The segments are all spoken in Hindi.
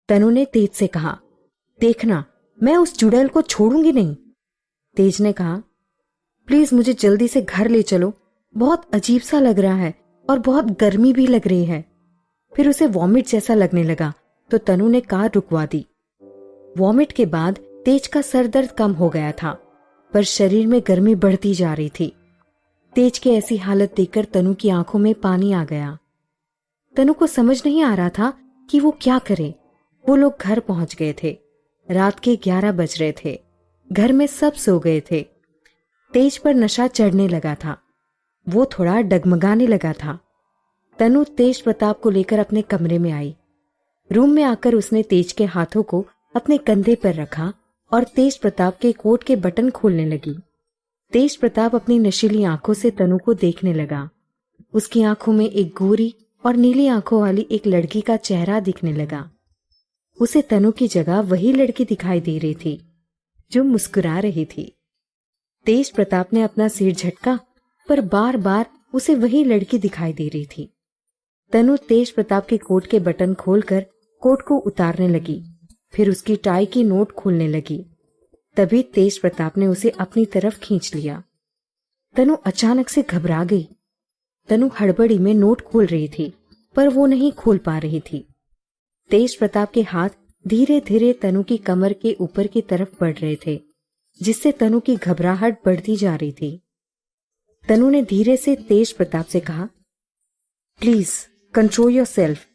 तनु ने तेज से कहा, देखना मैं उस चुड़ैल को छोड़ूंगी नहीं। तेज ने कहा, प्लीज मुझे जल्दी से घर ले चलो, बहुत अजीब सा लग रहा है और बहुत गर्मी भी लग रही है। फिर उसे वॉमिट जैसा लगने लगा तो तनु ने कार रुकवा दी। वॉमिट के बाद तेज का सर दर्द कम हो गया था, पर शरीर में गर्मी बढ़ती जा रही थी। तेज की ऐसी हालत देखकर तनु की आंखों में पानी आ गया। तनु को समझ नहीं आ रहा था कि वो क्या करे। वो लोग घर पहुंच गए थे। रात के 11 बज रहे थे। घर में सब सो गए थे। तेज पर नशा चढ़ने लगा था। वो थोड़ा डगमगाने लगा था। तनु तेज प्रताप को लेकर अपने कमरे में आई। रूम में आकर उसने तेज के हाथों को अपने कंधे पर रखा और तेज प्रताप के कोट के बटन खोलने लगी। तेज प्रताप अपनी नशीली आंखों से तनु को देखने लगा। उसकी आंखों में एक गोरी और नीली आंखों वाली एक लड़की का चेहरा दिखने लगा। उसे तनु की जगह वही लड़की दिखाई दे रही थी जो मुस्कुरा रही थी। तेज प्रताप ने अपना सिर झटका, पर बार बार उसे वही लड़की दिखाई दे रही थी। तनु तेज प्रताप के कोट के बटन खोलकर कोट को उतारने लगी, फिर उसकी टाई की नोट खोलने लगी। तभी तेज प्रताप ने उसे अपनी तरफ खींच लिया। तनु अचानक से घबरा गई। तनु हड़बड़ी में नोट खोल रही थी, पर वो नहीं खोल पा रही थी। तेज प्रताप के हाथ धीरे धीरे तनु की कमर के ऊपर की तरफ बढ़ रहे थे, जिससे तनु की घबराहट बढ़ती जा रही थी। तनु ने धीरे से तेज प्रताप से कहा, प्लीज कंट्रोल योरसेल्फ।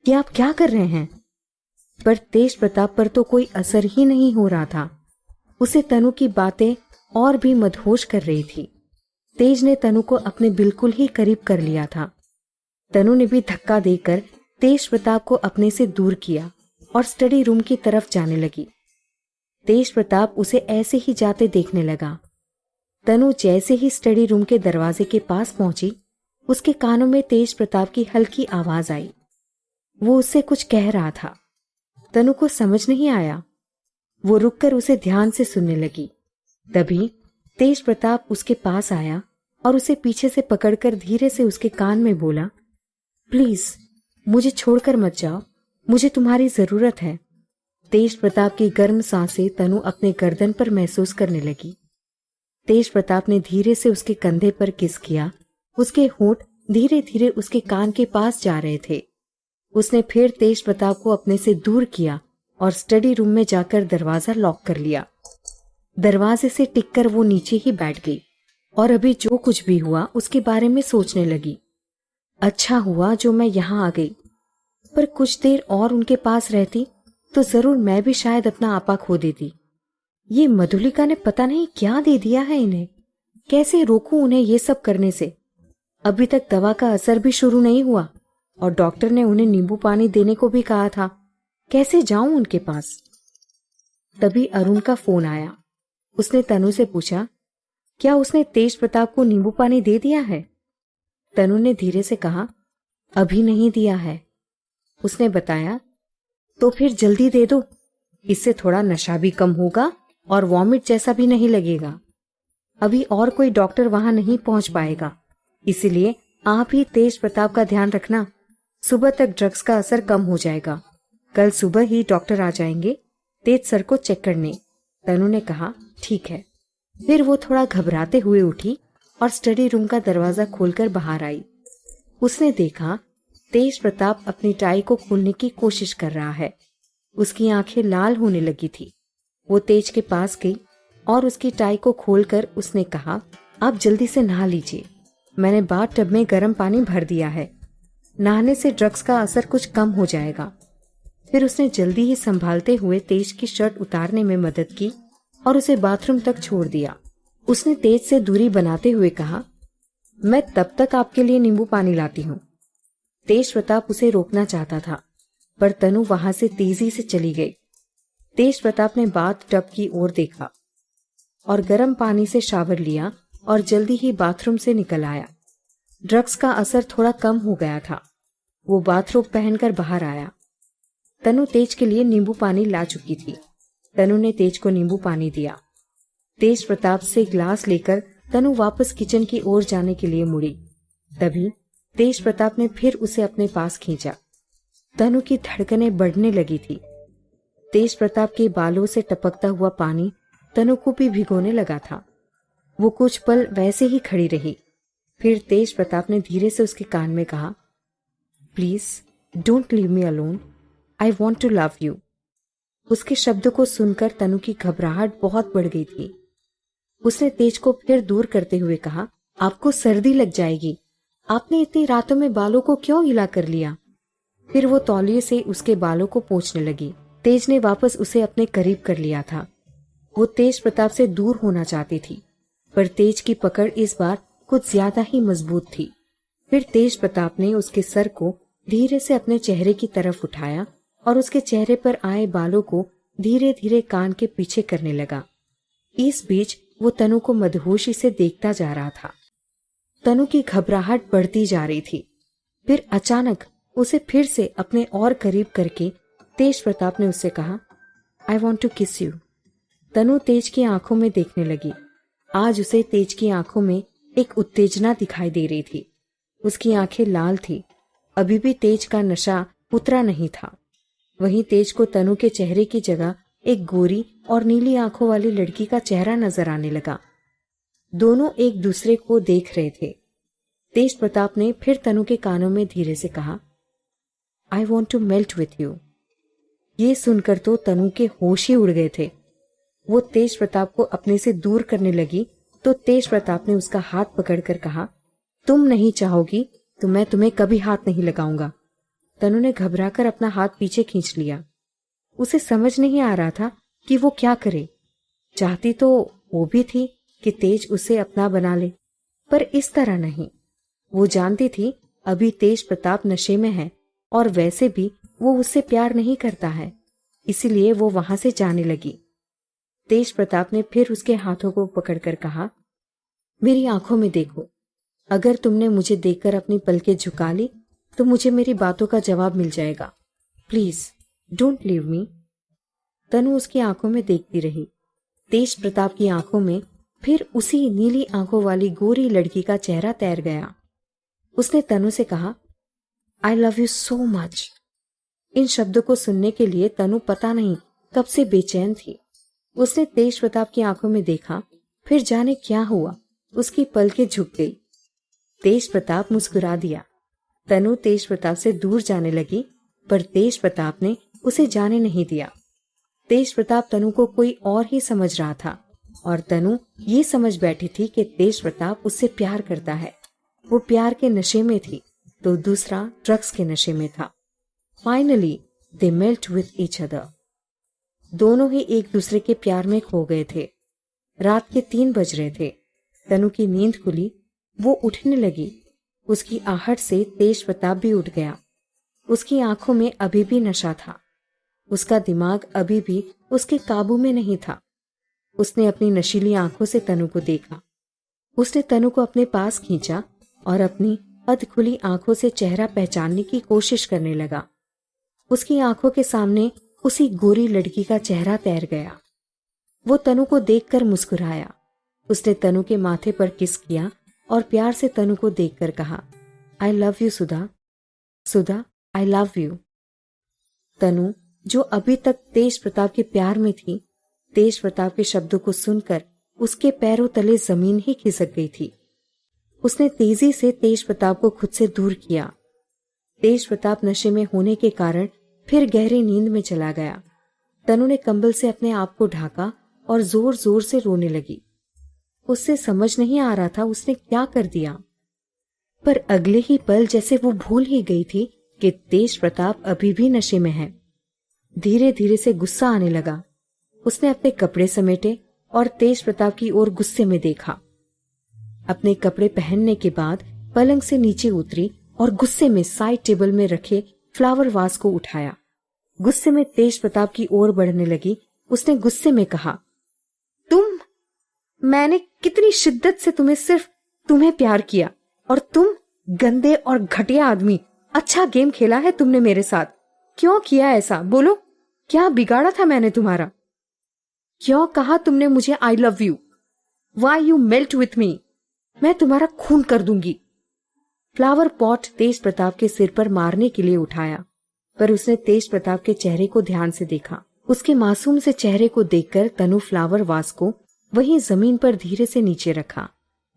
कि आप क्या कर रहे हैं? पर तेज प्रताप पर तो कोई असर ही नहीं हो रहा था। उसे तनु की बातें और भी मदहोश कर रही थी। तेज ने तनु को अपने बिल्कुल ही करीब कर लिया था। तनु ने भी धक्का देकर तेज प्रताप को अपने से दूर किया और स्टडी रूम की तरफ जाने लगी। तेज प्रताप उसे ऐसे ही जाते देखने लगा। तनु जैसे ही स्टडी रूम के दरवाजे के पास पहुंची, उसके कानों में तेज प्रताप की हल्की आवाज आई। वो उससे कुछ कह रहा था। तनु को समझ नहीं आया। वो रुककर उसे ध्यान से सुनने लगी। तभी तेज प्रताप उसके पास आया और उसे पीछे से पकड़कर धीरे से उसके कान में बोला, प्लीज मुझे छोड़कर मत जाओ, मुझे तुम्हारी जरूरत है। तेज प्रताप की गर्म सांसें तनु अपने गर्दन पर महसूस करने लगी। तेज प्रताप ने धीरे से उसके कंधे पर किस किया। उसके होंठ धीरे धीरे उसके कान के पास जा रहे थे। उसने फिर तेज प्रताप को अपने से दूर किया और स्टडी रूम में जाकर दरवाजा लॉक कर लिया। दरवाजे से टिककर वो नीचे ही बैठ गई और अभी जो कुछ भी हुआ उसके बारे में सोचने लगी। अच्छा हुआ जो मैं यहाँ आ गई, पर कुछ देर और उनके पास रहती तो जरूर मैं भी शायद अपना आपा खो देती। ये मधुलिका ने पता नहीं क्या दे दिया है इन्हें। कैसे रोकूं उन्हें ये सब करने से? अभी तक दवा का असर भी शुरू नहीं हुआ और डॉक्टर ने उन्हें नींबू पानी देने को भी कहा था। कैसे जाऊं उनके पास? तभी अरुण का फोन आया। उसने तनु से पूछा, क्या उसने तेज प्रताप को नींबू पानी दे दिया है? तनु ने धीरे से कहा, अभी नहीं दिया है। उसने बताया, तो फिर जल्दी दे दो, इससे थोड़ा नशा भी कम होगा और वॉमिट जैसा भी नहीं लगेगा। अभी और कोई डॉक्टर वहां नहीं पहुंच पाएगा, इसलिए आप ही तेज प्रताप का ध्यान रखना। सुबह तक ड्रग्स का असर कम हो जाएगा। कल सुबह ही डॉक्टर आ जाएंगे तेज सर को चेक करने। तनु ने कहा, ठीक है। फिर वो थोड़ा घबराते हुए उठी और स्टडी रूम का दरवाजा खोलकर बाहर आई। उसने देखा तेज प्रताप अपनी टाई को खोलने की कोशिश कर रहा है। उसकी आंखें लाल होने लगी थी। वो तेज के पास गई और उसकी टाई को खोलकर उसने कहा, आप जल्दी से नहा लीजिए। मैंने बाथ टब में गर्म पानी भर दिया है। नहाने से ड्रग्स का असर कुछ कम हो जाएगा। फिर उसने जल्दी ही संभालते हुए तेज की शर्ट उतारने में मदद की और उसे बाथरूम तक छोड़ दिया। उसने तेज से दूरी बनाते हुए कहा, मैं तब तक आपके लिए नींबू पानी लाती हूँ। तेज प्रताप उसे रोकना चाहता था, पर तनु वहां से तेजी से चली गई। तेज प्रताप ने बाथ टब की ओर देखा और गर्म पानी से शावर लिया और जल्दी ही बाथरूम से निकल आया। ड्रग्स का असर थोड़ा कम हो गया था। वो बाथरोब पहनकर बाहर आया। तनु तेज के लिए नींबू पानी ला चुकी थी। तनु ने तेज को नींबू पानी दिया। तेज प्रताप से ग्लास लेकर तनु वापस किचन की ओर जाने के लिए मुड़ी। तभी तेज प्रताप ने फिर उसे अपने पास खींचा। तनु की धड़कनें बढ़ने लगी थी। तेज प्रताप के बालों से टपकता हुआ पानी तनु को भी भिगोने लगा था। वो कुछ पल वैसे ही खड़ी रही। फिर तेज प्रताप ने धीरे से उसके कान में कहा, please don't leave me alone, I want to love you. उसके शब्द को सुनकर तनु की घबराहट बहुत बढ़ गई थी। उसने तेज को फिर दूर करते हुए कहा, आपको सर्दी लग जाएगी, आपने इतनी रातों में बालों को क्यों गीला कर लिया। फिर वो तौलिए से उसके बालों को पोंछने लगी। तेज ने वापस उसे अपने करीब कर लिया था। वो तेज प्रताप से दूर होना चाहती थी, पर तेज की पकड़ इस बार कुछ ज्यादा ही मजबूत थी। फिर तेज प्रताप ने उसके सर को धीरे से अपने चेहरे की तरफ उठाया और उसके चेहरे पर आए बालों को धीरे धीरे कान के पीछे करने लगा। इस बीच वो तनु को मदहोशी से देखता जा रहा था। तनु की घबराहट बढ़ती जा रही थी। फिर अचानक उसे फिर से अपने और करीब करके तेज प्रताप ने उससे कहा, आई वॉन्ट टू किस यू। तनु तेज की आंखों में देखने लगी। आज उसे तेज की आंखों में एक उत्तेजना दिखाई दे रही थी। उसकी आंखें लाल थी। अभी भी तेज का नशा उतरा नहीं था। वहीं तेज को तनु के चेहरे की जगह एक गोरी और नीली आंखों वाली लड़की का चेहरा नजर आने लगा। दोनों एक दूसरे को देख रहे थे। तेज प्रताप ने फिर तनु के कानों में धीरे से कहा, I want to melt with you. ये सुनकर तो तनु के होश ही उड़ गए थे। वो तेज प्रताप को अपने से दूर करने लगी तो तेज प्रताप ने उसका हाथ पकड़कर कहा, तुम नहीं चाहोगी तो मैं तुम्हें कभी हाथ नहीं लगाऊंगा। तनु ने घबराकर अपना हाथ पीछे खींच लिया। उसे समझ नहीं आ रहा था कि वो क्या करे। चाहती तो वो भी थी कि तेज उसे अपना बना ले, पर इस तरह नहीं। वो जानती थी अभी तेज प्रताप नशे में है और वैसे भी वो उससे प्यार नहीं करता है, इसीलिए वो वहां से जाने लगी। तेज प्रताप ने फिर उसके हाथों को पकड़कर कहा, मेरी आंखों में देखो। अगर तुमने मुझे देखकर अपनी पलकें झुका ली तो मुझे मेरी बातों का जवाब मिल जाएगा। Please don't leave me. Tanu उसकी आंखों में देखती रही। तेज प्रताप की आंखों में फिर उसी नीली आंखों वाली गोरी लड़की का चेहरा तैर गया। उसने तनु से कहा, I love you so much. इन शब्दों को सुनने के लिए तनु पता नहीं कब से बेचैन थी। उसने तेज प्रताप की आंखों में देखा, फिर जाने क्या हुआ उसकी पलकें झुक गई। तेज प्रताप मुस्कुरा दिया। तनु तेज प्रताप से दूर जाने लगी, पर तेज प्रताप ने उसे जाने नहीं दिया। तेज प्रताप तनु को कोई और ही समझ रहा था और तनु ये समझ बैठी थी कि तेज प्रताप उससे प्यार करता है। वो प्यार के नशे में थी तो दूसरा ड्रग्स के नशे में था। Finally they melt with each other. दोनों ही एक दूसरे के प्यार में खो गए थे। रात के 3 बज रहे थे। तनु की नींद खुली। वो उठने लगी। उसकी आहट से तेज प्रताप भी उठ गया। उसकी आंखों में अभी भी नशा था। उसका दिमाग अभी भी उसके काबू में नहीं था। उसने अपनी नशीली आंखों से तनु को देखा। उसने तनु को अपने पास खींचा और अपनी अध खुली आंखों से चेहरा पहचानने की कोशिश करने लगा। उसकी आंखों के सामने उसी गोरी लड़की का चेहरा तैर गया। वो तनु को देखकर मुस्कुराया। उसने तनु के माथे पर किस किया और प्यार से तनु को देखकर कहा, I love you Sudha. Sudha, I love you. Tanu, जो अभी तक तेज प्रताप के प्यार में थी, तेज प्रताप के शब्दों को सुनकर उसके पैरों तले जमीन ही खिसक गई थी। उसने तेजी से तेज प्रताप को खुद से दूर किया। तेज प्रताप नशे में होने के कारण फिर गहरी नींद में चला गया। तनु ने कंबल से अपने आप को ढाका और जोर जोर से रोने लगी। उससे समझ नहीं आ रहा था उसने क्या कर दिया, पर अगले ही पल जैसे वो भूल ही गई थी कि तेज प्रताप अभी भी नशे में है। धीरे धीरे से गुस्सा आने लगा। उसने अपने कपड़े समेटे और तेज प्रताप की ओर गुस्से में देखा। अपने कपड़े पहनने के बाद पलंग से नीचे उतरी और गुस्से में साइड टेबल में रखे फ्लावर वास को उठाया। गुस्से में तेज प्रताप की ओर बढ़ने लगी। उसने गुस्से में कहा, मैंने कितनी शिद्दत से सिर्फ तुम्हें प्यार किया और तुम गंदे और घटिया आदमी, अच्छा गेम खेला है तुमने मेरे साथ। क्यों किया ऐसा? बोलो, क्या बिगाड़ा था मैंने तुम्हारा? क्यों कहा तुमने मुझे आई love you? Why you melt with me? मैं तुम्हारा खून कर दूंगी। फ्लावर पॉट तेज प्रताप के सिर पर मारने के लिए उठाया। पर उसने तेज प्रताप के चेहरे को ध्यान से देखा। उसके मासूम से चेहरे को देखकर तनु फ्लावर वास को वहीं जमीन पर धीरे से नीचे रखा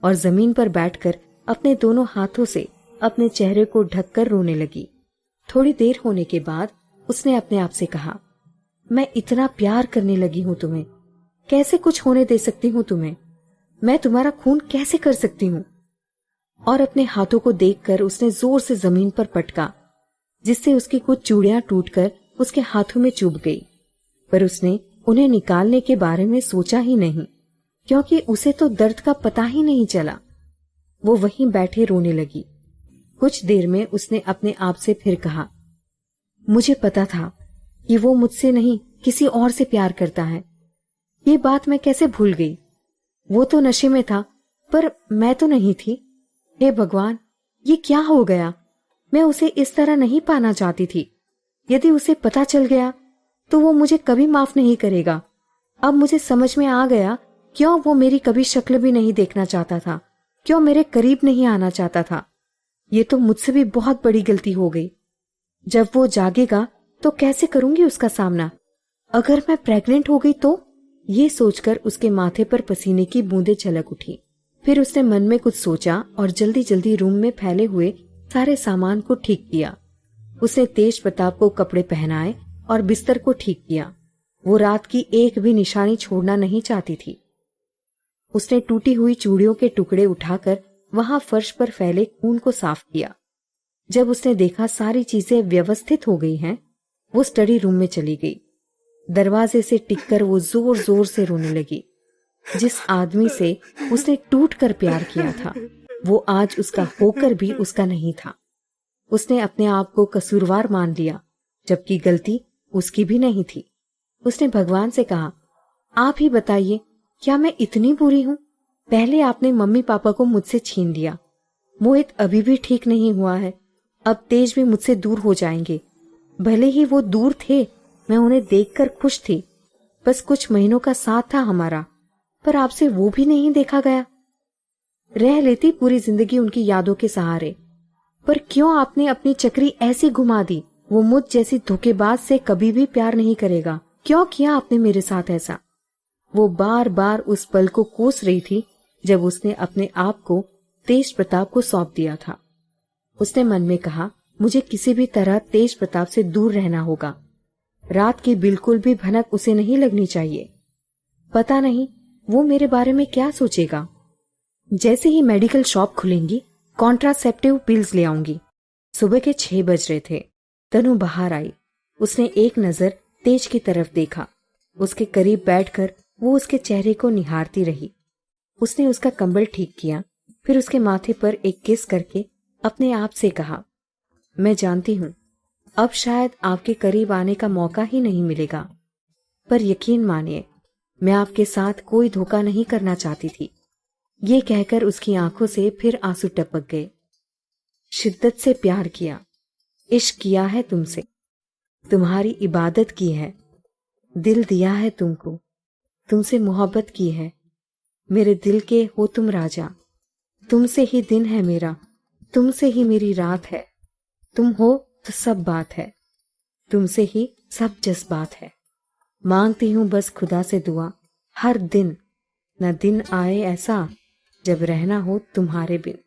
और जमीन पर बैठकर अपने दोनों हाथों से अपने चेहरे को ढककर रोने लगी। थोड़ी देर होने के बाद उसने अपने आप से कहा, मैं इतना प्यार करने लगी हूं तुम्हें, कैसे कुछ होने दे सकती हूँ तुम्हें? मैं तुम्हारा खून कैसे कर सकती हूँ? और अपने हाथों को देखकर उसने जोर से जमीन पर पटका, जिससे उसकी कुछ चूड़ियां टूटकर उसके हाथों में चुभ गई। पर उसने उन्हें निकालने के बारे में सोचा ही नहीं, क्योंकि उसे तो दर्द का पता ही नहीं चला। वो वहीं बैठे रोने लगी। कुछ देर में उसने अपने आप से फिर कहा, मुझे पता था कि वो मुझसे नहीं किसी और से प्यार करता है। ये बात मैं कैसे भूल गई? वो तो नशे में था, पर मैं तो नहीं थी। हे भगवान, ये क्या हो गया? मैं उसे इस तरह नहीं पाना चाहती थी। यदि उसे पता चल गया तो वो मुझे कभी माफ नहीं करेगा। अब मुझे समझ में आ गया क्यों वो मेरी कभी शक्ल भी नहीं देखना चाहता था, क्यों मेरे करीब नहीं आना चाहता था। ये तो मुझसे भी बहुत बड़ी गलती हो गई। जब वो जागेगा तो कैसे करूंगी उसका सामना? अगर मैं प्रेग्नेंट हो गई तो? ये सोचकर उसके माथे पर पसीने की बूंदें छलक उठी। फिर उसने मन में कुछ सोचा और जल्दी जल्दी रूम में फैले हुए सारे सामान को ठीक किया। उसने तेज प्रताप को कपड़े पहनाए और बिस्तर को ठीक किया। वो रात की एक भी निशानी छोड़ना नहीं चाहती थी। उसने टूटी हुई चूड़ियों के टुकड़े उठाकर वहां फर्श पर फैले खून को साफ किया। जब उसने देखा सारी चीजें व्यवस्थित हो गई हैं, वो स्टडी रूम में चली गई। दरवाजे से टिककर वो जोर जोर से रोने लगी। जिस आदमी से उसने टूट कर प्यार किया था, वो आज उसका होकर भी उसका नहीं था। उसने अपने आप को कसूरवार मान लिया, जबकि गलती उसकी भी नहीं थी। उसने भगवान से कहा, आप ही बताइए, क्या मैं इतनी बुरी हूं? पहले आपने मम्मी पापा को मुझसे छीन लिया। मोहित अभी भी ठीक नहीं हुआ है। अब तेज भी मुझसे दूर हो जाएंगे। भले ही वो दूर थे, मैं उन्हें देखकर खुश थी। बस कुछ महीनों का साथ था हमारा, पर आपसे वो भी नहीं देखा गया। रह लेती पूरी जिंदगी उनकी यादों के सहारे, पर क्यों आपने अपनी चक्री ऐसी घुमा दी? वो मुझ जैसी धोखेबाज से कभी भी प्यार नहीं करेगा। क्यों किया आपने मेरे साथ ऐसा? वो बार बार उस पल को कोस रही थी जब उसने अपने आप को तेज प्रताप को सौंप दिया था। उसने मन में कहा, मुझे किसी भी तरह तेज प्रताप से दूर रहना होगा। रात की बिल्कुल भी भनक उसे नहीं लगनी चाहिए। पता नहीं वो मेरे बारे में क्या सोचेगा। जैसे ही मेडिकल शॉप खुलेंगी, कॉन्ट्रासेप्टिव पिल्स ले आऊंगी। सुबह के 6 बज रहे थे। तनु बाहर आई। उसने एक नजर तेज की तरफ देखा। उसके करीब बैठकर वो उसके चेहरे को निहारती रही। उसने उसका कंबल ठीक किया, फिर उसके माथे पर एक किस करके अपने आप से कहा, मैं जानती हूं अब शायद आपके करीब आने का मौका ही नहीं मिलेगा, पर यकीन मानिए मैं आपके साथ कोई धोखा नहीं करना चाहती थी। ये कहकर उसकी आंखों से फिर आंसू टपक गए। शिद्दत से प्यार किया, इश्क किया है तुमसे, तुम्हारी इबादत की है, दिल दिया है तुमको, तुमसे मोहब्बत की है। मेरे दिल के हो तुम राजा, तुमसे ही दिन है मेरा, तुमसे ही मेरी रात है। तुम हो तो सब बात है, तुमसे ही सब जज्बात है। मांगती हूं बस खुदा से दुआ, हर दिन न दिन आए ऐसा जब रहना हो तुम्हारे बिन।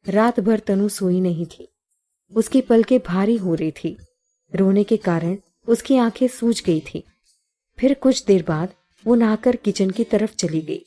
रात भर तनु सोई नहीं थी। उसकी पलकें भारी हो रही थी। रोने के कारण उसकी आंखें सूज गई थी। फिर कुछ देर बाद वो नहाकर किचन की तरफ चली गई।